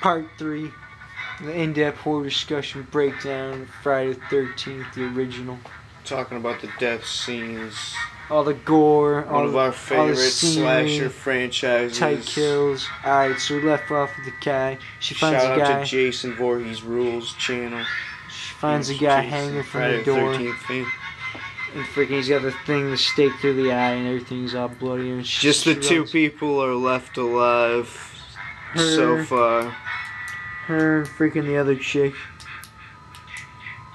Part 3. The in-depth horror discussion breakdown of Friday the 13th, the original. Talking about the death scenes. All the gore. One of our favorite slasher franchises. Tight kills. Alright, so we left off with the guy. She finds Shout a guy. out to Jason Voorhees Rules channel. She finds a guy hanging from the door. Friday the 13th fan. And freaking he's got the thing, the stake through the eye, and everything's all bloody. And Just the two people are left alive so far. Her and freaking the other chick.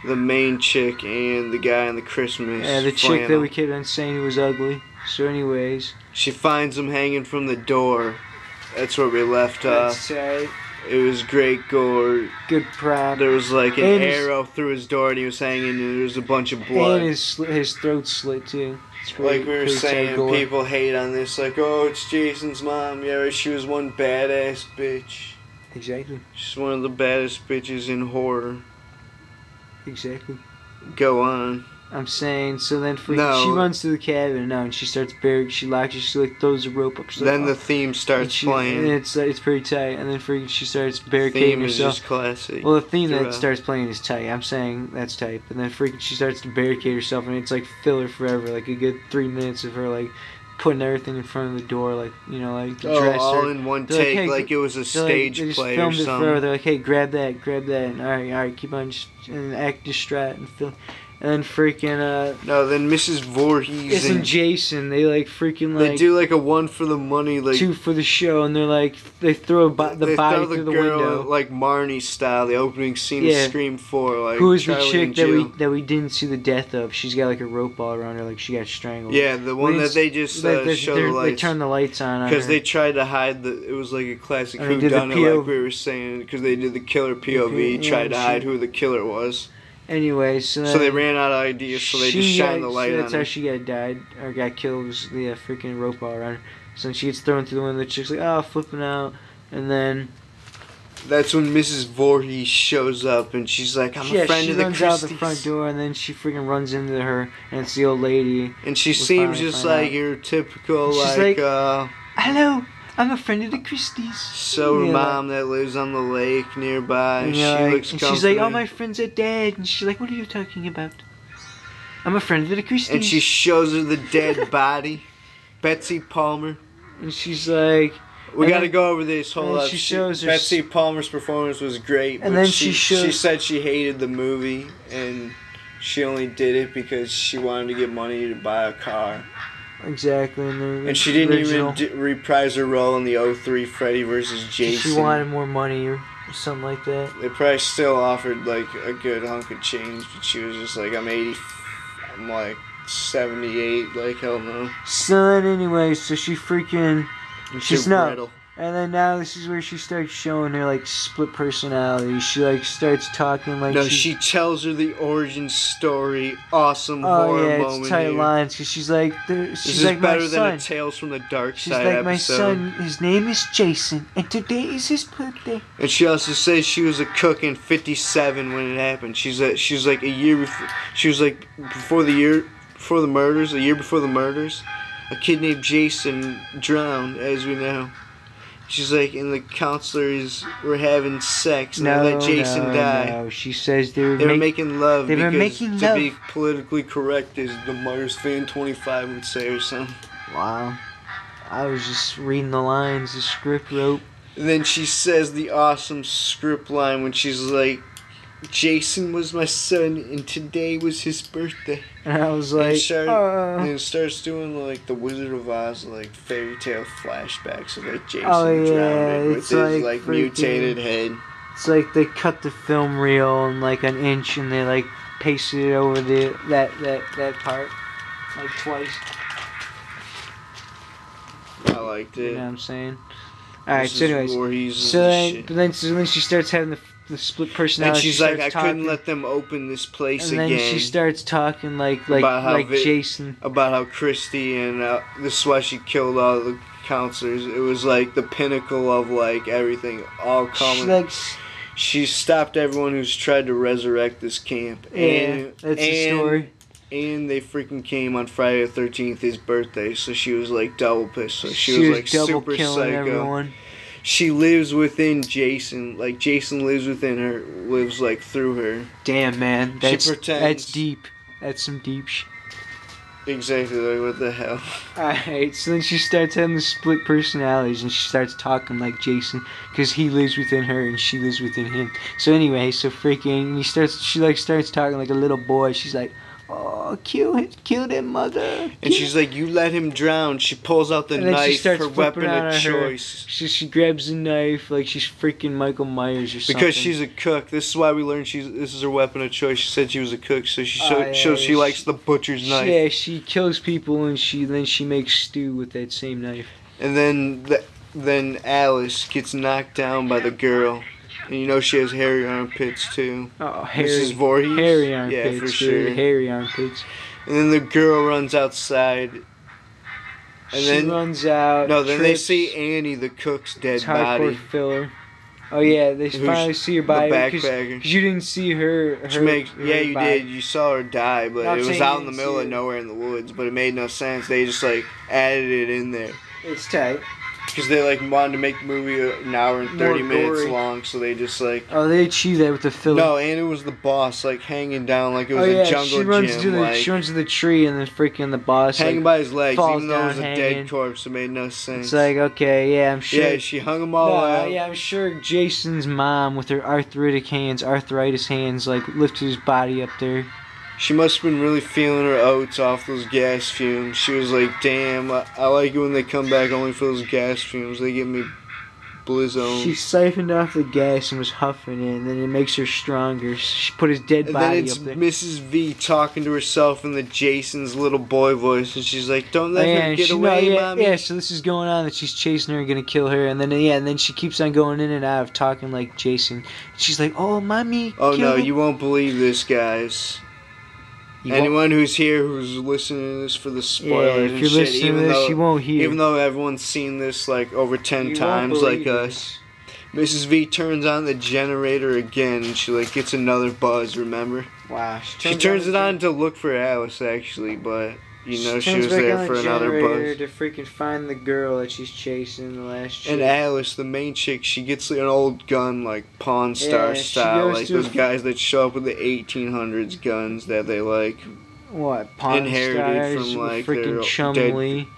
The main chick and the guy in the Christmas the chick flannel. that we kept on saying he was ugly. So anyways. She finds him hanging from the door. That's where we left off. That's It was great gore. good prop. There was like an And arrow through his door and he was hanging and there was a bunch of blood. And his throat slit too. It's Like we were pretty saying, gore. people hate on this, like, oh, it's Jason's mom. Yeah, she was one badass bitch. Exactly. She's one of the baddest bitches in horror. Exactly. Go on. I'm saying, so then freaking No. she runs to the cabin now and she starts burying, she locks it, she like throws the rope up. She's Then like, the theme and starts and playing. it's pretty tight. And then freaking she starts The barricading theme is herself. just classic. Well, the theme that throughout. starts playing is tight. I'm saying that's tight. But then freaking she starts to barricade herself, and it's like filler forever. Like a good 3 minutes of her like putting everything in front of the door, like like the Oh, dresser. all in one They're like, take, hey, like it was a They stage just play or filmed it forever. something. They're like, hey, grab that, and all right, keep on, and act distraught and film. And then freaking No, then Mrs. Voorhees isn't and Jason. They like freaking like they do like a one for the money, like 2 for the show, and they're like they throw the they body throw the through the girl window. like Marnie style, the opening scene Yeah. of Scream 4, like Who is the Charlie chick and that Jill. we didn't see the death of? She's got like a rope all around her, like she got strangled. Yeah, the one We that didn't they just show the they lights. turn the lights on Because her. they tried to hide the. It was like a classic And they did the whodunit, POV. like we were saying. Because they did the killer POV, yeah, tried to she- hide who the killer was. Anyway, so They ran out of ideas, so they just shined the light so on that's how her. she got killed, was the freaking rope all around her. So she gets thrown through the window. The chick's like, oh, flipping out, and then That's when Mrs. Voorhees shows up, and she's like, "I'm a friend she of the runs out the Christies." front door, and then she freaking runs into her, and it's the old lady. And she We seems finally just find like out. your typical, She's like, Hello, I'm a friend of the Christies. so Yeah, mom that lives on the lake nearby. And, She looks and she's like, comforting. all my friends are dead. And she's like, what are you talking about? I'm a friend of the Christies. And she shows her the dead body, Betsy Palmer. And she's like, We And got to then- go over this. and Hold then up. she shows her Betsy Palmer's performance was great, And but then she she said she hated the movie and she only did it because she wanted to get money to buy a car. exactly. And she didn't even reprise her role in the 03 Freddy vs. Jason. She wanted more money or something like that. They probably still offered like a good hunk of change, but she was just like, I'm like 78, like hell no. So then anyway, so she freaking, And she's too not. brittle. And then now this is where she starts showing her like split personality. She like starts talking like No, she tells her the origin story. Awesome Oh horror yeah, moment it's tight here. lines because she's like, This she's is like my better than son. a Tales from the Dark She's Side like, my episode. son, his name is Jason, and today is his birthday. And she also says she was a cook in '57 when it happened. She's like a year before. She was like before the murders. A year before the murders, a kid named Jason drowned, as we know. She's like, and the counselors were having sex, and they let Jason die. No, she says they They were making love they were because making to love. be politically correct, as the Mars fan 25 would say or something. Wow. I was just reading the lines the script wrote. And then she says the awesome script line when she's like, Jason was my son and today was his birthday. And I was And like, and it starts doing like the Wizard of Oz, like fairy tale flashbacks of like Jason Oh, yeah, drowning with it's his like freaking- mutated head. it's like they cut the film reel in like an inch and they like pasted it over that part like twice. I liked You it. know what I'm saying? Alright, Mrs. so anyways. Voorhees is So the then, shit. but then, so when she starts having the split And personality, she's she like, starts I couldn't talking, let them open this place and then again. she starts talking like About how Jason. About how Christy and this is why she killed all the counselors. It was like the pinnacle of like everything all She coming. like, She stopped everyone who's tried to resurrect this camp. yeah, And, that's the story. And they freaking came on Friday the 13th, his birthday, so she was like double pissed. So she was like double super killing psycho. everyone. she lives within Jason. Like Jason lives within her, lives like through her. Damn, man, that's pretends- deep. That's some deep shit. Exactly, like what the hell? Alright, so then she starts having the split personalities and she starts talking like Jason because he lives within her and she lives within him. So anyway, so freaking, she starts talking like a little boy. She's like, oh, kill him, mother. And she's like, you let him drown. She pulls out the And then she knife, starts her flipping weapon out of on her. choice. She grabs the knife like she's freaking Michael Myers or something. Because she's a cook. This is why we learned this is her weapon of choice. She said she was a cook, so she yeah, shows she likes the butcher's knife. Yeah, she kills people and then she makes stew with that same knife. And then Alice gets knocked down by the girl. And you know she has hairy armpits too. Oh, Mrs. Voorhees? hairy armpits. Yeah, for dude, sure. hairy armpits. And then the girl runs outside. And She then runs out. no, then they trips. see Annie, the cook's dead It's hardcore body. filler. Oh yeah, they Who's finally see her The body backpacker. because you didn't see her. Which makes, her yeah, you body. did. You saw her die, but No, I'm it was saying out you in the didn't middle see of it. nowhere in the woods. But it made no sense. They just like added it in there It's tight. because they like wanted to make the movie an hour and 30 More minutes gory. long. So they just like Oh, they achieved that with the filler. no, Annie was the boss, like hanging down like it was oh yeah, a jungle she runs gym, to the like she runs to the tree and then freaking the boss hanging like, by his legs, falls even though it was a down dead hanging. corpse. It made no sense. It's like okay, yeah, I'm sure. yeah, she hung him all No, out. yeah, I'm sure Jason's mom with her arthritis hands, like lifted his body up there. She must have been really feeling her oats off those gas fumes. She was like, damn, I like it when they come back only for those gas fumes. They give me blizzos. She siphoned off the gas and was huffing it, and then it makes her stronger. She put his dead And then body it's up there. Mrs. V talking to herself in the Jason's little boy voice, and she's like, "Don't let him and get she, away, yeah, mommy." yeah, so this is going on that she's chasing her and gonna kill her, and then she keeps on going in and out of talking like Jason. She's like, "Oh, mommy." Oh kill no, him." you won't believe this, guys. You won't- Anyone who's here who's listening to this for the spoilers yeah, and if you're shit, listening even to this, though you won't hear. even though everyone's seen this like over 10 You won't times, like believe us, Mrs. V turns on the generator again, and she like gets another buzz. Remember? Wow. She turns it on to look for Alice, actually, but you know she turns was back there on for the another generator buzz. to freaking find the girl that she's chasing in the last chick. And Alice, the main chick, she gets an old gun, like Pawn Star Yeah, she style, goes like to those a- guys that show up with the 1800s guns that they like What? Pawn inherited Stars from with like their freaking Chum dead, Lee.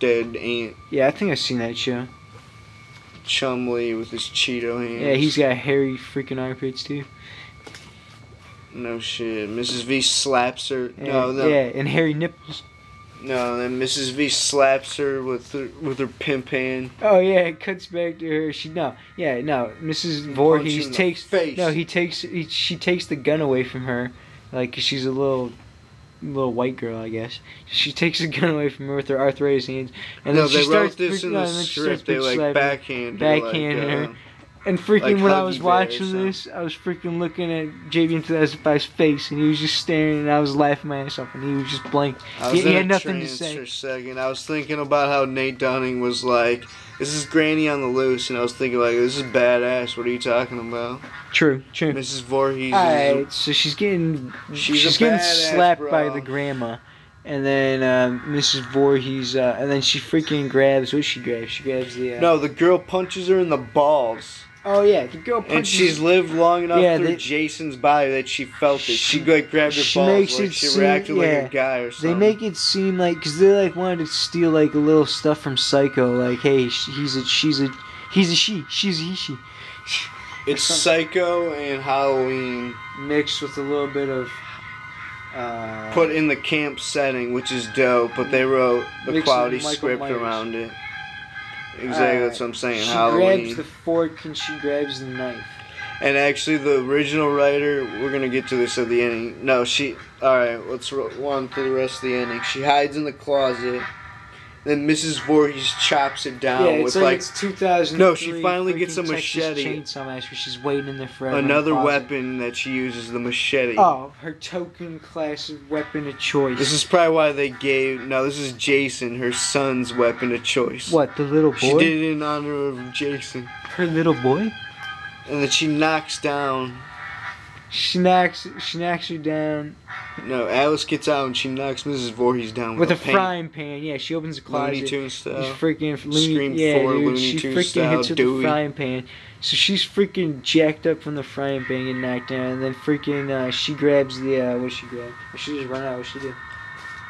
dead aunt Yeah, I think I've seen that show. Chumley with his Cheeto hands. Yeah, he's got hairy freaking armpits too. No shit. Mrs. V slaps her. Yeah, No. Yeah, and hairy nipples. No, then Mrs. V slaps her with her pimp hand. Oh yeah, it cuts back to her. Mrs. Voorhees in the takes face. she takes the gun away from her, like 'cause she's a little white girl, I guess. She takes the gun away from her with her arthritis hands, and No, then she they starts wrote this in freaking- the and then she starts script. They like slapping. backhand her. And freaking like when I Huggy was Bear or watching something. this, I was freaking looking at JV in 2005's face, and he was just staring, and I was laughing my ass off, and he was just blank. I was He in had a nothing to trance say. for a second. I was thinking about how Nate Dunning was like, "This is Granny on the loose," and I was thinking like, "This is badass. What are you talking about?" True. Mrs. Voorhees. Alright, so she's getting She's a getting badass, slapped bro. by the grandma, and then Mrs. Voorhees, and then she freaking grabs what she grabs. She grabs the. No, the girl punches her in the balls. Oh yeah, the girl punches. And she's lived long enough Yeah, through they- Jason's body that she felt it. She like grabbed her she balls, makes like it she seem- reacted like yeah. a guy or They something. make it seem like because they like wanted to steal like a little stuff from Psycho, like hey, he's a she, she's a he, she, It's Psycho and Halloween mixed with a little bit of. put in the camp setting, which is dope. But they wrote a Mixed quality with Michael script Myers. around it. Exactly, that's what I'm saying. She Halloween. grabs the fork and she grabs the knife. And actually, the original writer, we're gonna get to this at the ending. No, she. All right, let's run through the rest of the ending. She hides in the closet. Then Mrs. Voorhees chops it down Yeah, it's with like it's 2000. No, she finally gets a Texas machete. Chainsaw Massacre. She's waiting in there forever. in the another closet. weapon that she uses, the machete. Oh, her token class of weapon of choice. This is probably why they gave. No, this is Jason, her son's weapon of choice. what, the little boy? She did it in honor of Jason. Her little boy? And then she knocks down She knocks her down No, Alice gets out and she knocks Mrs. Voorhees down with a paint. frying pan. Yeah, she opens the closet. Looney Tunes style. She's freaking Scream yeah, 4 dude, Looney she Tunes freaking style, hits with the Dewey. frying pan. So she's freaking jacked up from the frying pan, getting knocked down, and then freaking she grabs the what she grab? Or she just run out. What she do?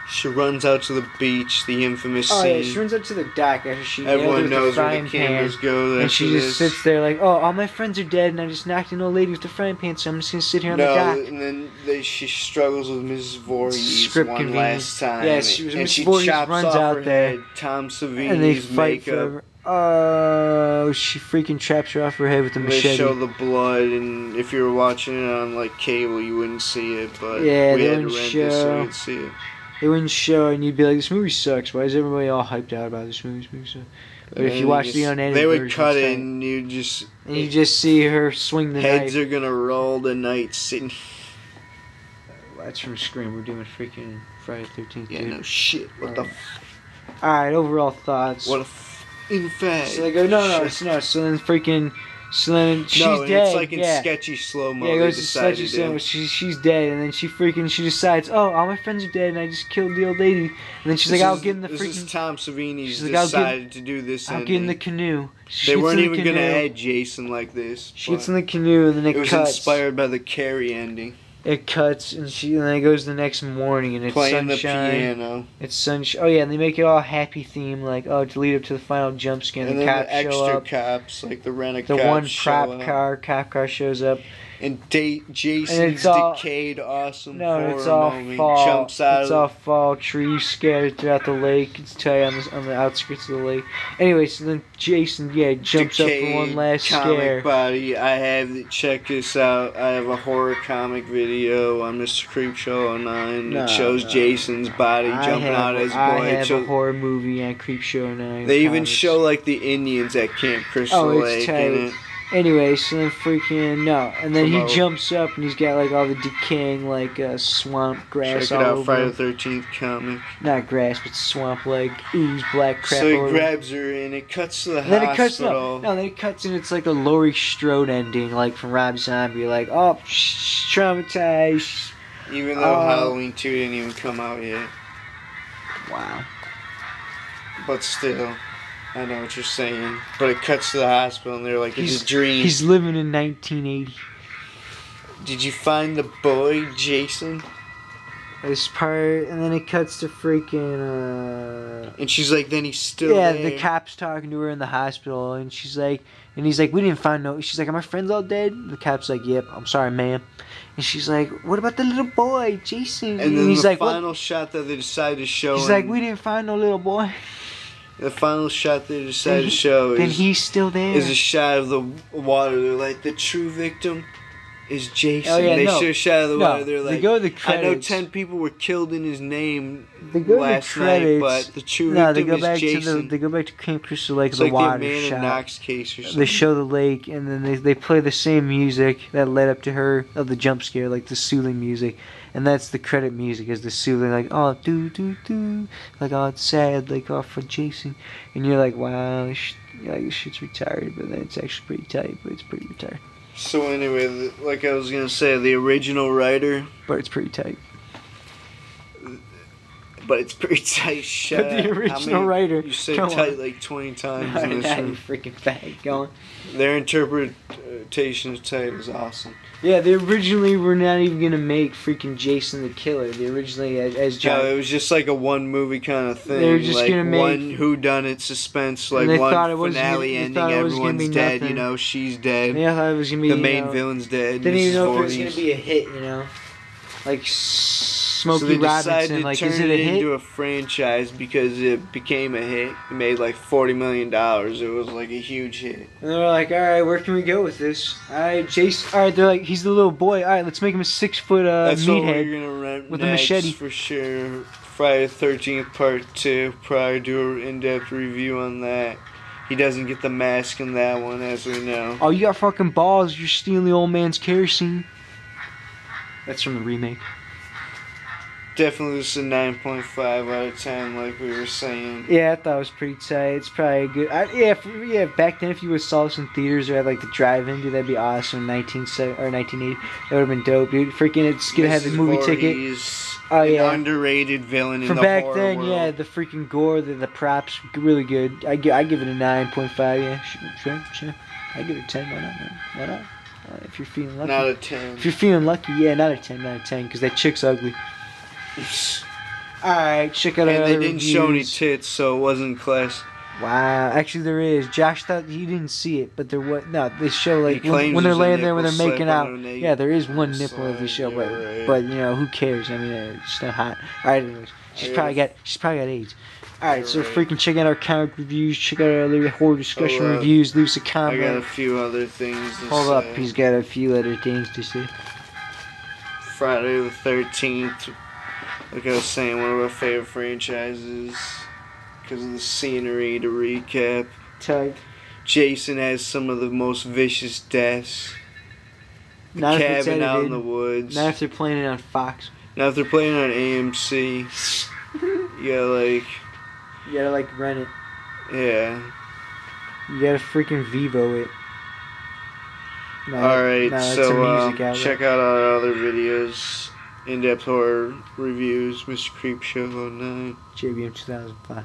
She runs out to the beach, the infamous Oh scene. yeah, she runs up to the dock after she nailed her Everyone with knows the where frying the cameras pan. go. And she just sits there like, oh, all my friends are dead, and I just knocked an old lady with the frying pan, so I'm just gonna sit here on the dock. And then she struggles with Mrs. Voorhees Script one convenience. last time. Yeah, and Mrs. she Voorhees chops runs off out her there, head. Tom Savini's and they fight makeup. forever. Oh, she freaking traps her off her head with a They machete. show the blood, and if you were watching it on like cable, you wouldn't see it. But Yeah, we they had to wouldn't rent it so show. we could see it. They wouldn't show, and you'd be like, "This movie sucks. Why is everybody all hyped out about this movie?" This movie sucks. But if And you watch just- the unedited they would version, cut it's it, fine. and you just see her swing the heads knife. are gonna roll tonight, sitting. That's from Scream. We're doing freaking Friday the 13th. Yeah, dude. no shit. What the? All right, overall thoughts. What a in fact. So they go, no. So then freaking, so then she's no, and dead. it's like in yeah. sketchy slow mo. Yeah, it they goes to decided sketchy to slow. do. She's dead, and then she decides, oh, all my friends are dead, and I just killed the old lady. And then she's like, I'll get in the This freaking. is Tom Savini's she's like, I'll decided to do this. I'll ending. get in the canoe. She They gets weren't in the even gonna canoe. add Jason like this. She gets in the canoe, and then it was cuts. inspired by the Carrie ending. It cuts, and then it goes the next morning, and it's Playing sunshine. the piano. It's sunshine. Oh yeah, and they make it all happy theme, like to lead up to the final jump scare. And the then cops the show extra up. cops, like the rent-a-cop The one show prop up. cop car shows up. And Jason's all- decayed, awesome No, horror it's all moment fall. jumps out It's of all fall. Trees scattered throughout the lake. It's tight on the outskirts of the lake. Anyway, so then Jason, jumps up for one last comic scare. body. I have check this out. I have a horror comic video on Mr. Creepshow 09 that shows Jason's body jumping out as a boy. I It have shows- a horror movie on Creepshow 9. they even comics. show like the Indians at Camp Crystal Oh, it's Lake tight. in it. Anyway, so then freaking no, and then Promote. he jumps up and he's got like all the decaying like swamp grass Check it all out, over Friday him. the 13th comic. Not grass, but swamp like ooze black crap. So he over him. grabs her and it cuts to the And then it cuts hospital. then it cuts and it's like a Laurie Strode ending, like from Rob Zombie, like oh she's traumatized. Even though Halloween 2 didn't even come out yet. Wow. But still, I know what you're saying. But it cuts to the hospital and they're like, it's a dream. He's living in 1980. Did you find the boy, Jason? This part, and then it cuts to freaking. And she's like, then he's still Yeah, there. the cop's talking to her in the hospital, and she's like, and he's like, we didn't find no. She's like, are my friends all dead? The cop's like, yep, I'm sorry, ma'am. And she's like, what about the little boy, Jason? And then he's the like, final shot that they decided to show. He's like, we didn't find no little boy. The final shot they decided Then to show Then is, he's still there. is a shot of the water. They're like, the true victim is Jason. Oh, yeah, they no. show a shot of the No, water. They're they like, go to the I know credits. 10 people were killed in his name They go to the last credits. night, but the true No, they victim go is back Jason. to they go back to Camp Crystal Lake. It's The like the water Amanda shot. Knox case or something. They show the lake, and then they play the same music that led up to her of the jump scare, like the soothing music, and that's the credit music is the soothing, like oh do do do, like oh it's sad, like oh for Jason, and you're like wow, this shit's retarded, but then it's actually pretty tight, but it's pretty retarded, So anyway, like I was gonna say, the original writer, but it's pretty tight. but it's pretty tight shot. But the original writer, You say come tight on. like 20 times Alright, in now this you room. freaking fag going. Their interpretation of tight is awesome. Yeah, they originally were not even gonna make freaking Jason the Killer. They originally, as John, No, it was just like a one movie kind of thing. They were just like gonna make- one whodunit suspense, like they one thought it was finale gonna- they ending. thought it was gonna Everyone's be dead. nothing. You know, she's dead. yeah, I thought it was gonna be The main villain's dead. Didn't even Mrs. know if it was Voorhees. gonna be a hit, you know, like So Smokey they decided Robinson. to Like, turn is it it a hit? into a franchise because it became a hit. It made like $40 million. It was like a huge hit. And they're like, all right, where can we go with this? All right, Jason. All right, they're like, he's the little boy. All right, let's make him a 6 foot That's what we're meathead. gonna rent with a next machete. for sure. Friday the 13th Part 2. Probably do an in-depth review on that. He doesn't get the mask in that one, as we know. Oh, you got fucking balls! You're stealing the old man's kerosene. That's from the remake. Definitely was a 9.5 out of 10, like we were saying. Yeah, I thought it was pretty tight. It's probably good. Yeah, back then, if you would saw this in theaters or had like the drive-in, dude, that'd be awesome. 1980, that would have been dope, dude. Freaking, it's gonna have the Mrs. movie ticket. Voorhees, Oh, yeah. an underrated villain in From the back horror then, world. yeah, the freaking gore, the props, really good. I give it a 9.5. Yeah, sure. I give it a 10. Why not, man? Why not? If you're feeling lucky. Not a 10. If you're feeling lucky, yeah, not a 10, because that chick's ugly. Alright, check out our And other they didn't show any reviews. tits, so it wasn't class. Wow, actually there is. Josh thought he didn't see it, but there was no. They show like He claims when they're there's a laying there when they're nipple making slip out. on their Yeah, there is one nipple nipple of the side, show, yeah, right. but you know who cares? I mean, it's not hot. All right, anyways, she's Yeah. probably got AIDS. All right, You're so right. freaking check out our comic reviews. Check out our other horror discussion Hold up. reviews. Leave us a I got a comment. few other things to Hold say. up, he's got a few other things to say. Friday the 13th. Like I was saying, one of our favorite franchises. Because of the scenery, to recap. Tug. Jason has some of the most vicious deaths. The Not if it's cabin out in edited. the woods. Not if they're playing it on Fox. Now if they're playing on AMC, yeah, like, You gotta like rent it. yeah. You gotta freaking Vivo it. No, Alright, no, it's a so music outlet. check out our other videos. In-depth horror reviews, Mr. Creepshow 09. JBM 2005.